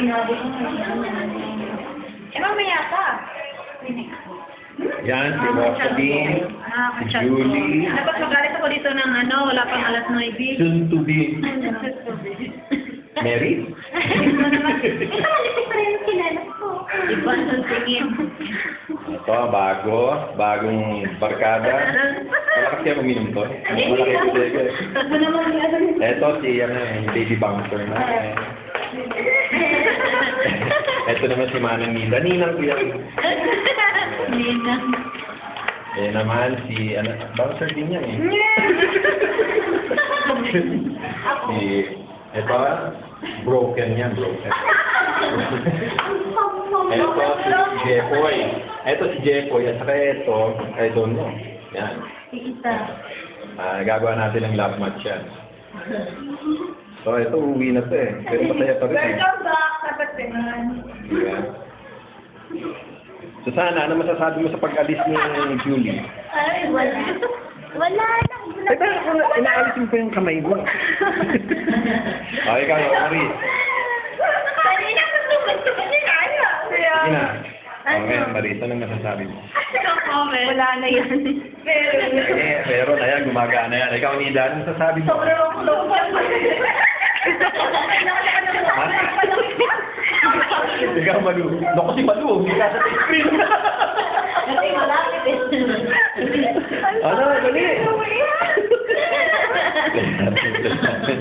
Sinabi ko nga. Eh, mamaya pa. Yan, si Rosaline, si Julie, Dapat magalit ako dito ng wala pang alas 9. soon to be married. Ito malipit pa rin yung kilala ko. Iba ang tingin. Ito, bagong barkada. Malakas kaya uminom to. Malaki kasi. Tapos naman Ito si baby bouncer na. Ito naman si Manang Nila. Ninang ko yan. Ninang. Eh naman si, bouncer din yan eh. Si, ito, broken yan, broken. Ito si Jepoy. Ito si Jepoy. At saka ito, I don't know. Yan. Isa. Gagawa natin ng love match yan. So ito, uwi na to eh. Pero masaya pa rin eh. Welcome back, dapat naman. Yeah. So sana, ano masasabi mo sa pag-alis ni Julie? Ay, wala. Wala na. Teka, inaalisin ko yung kamay mo. Ikaw, Maris. Kanina ko naman ito kasi kaya. Sige na. Okay, Maris, anong masasabi mo? Wala na yan. Pero na yan, gumagana yan. Ikaw, Nida, anong masasabi mo? Ikaw, Malu. Naku, si Malu, hindi ka sa screen. Kasi malapit eh. Ano, dali.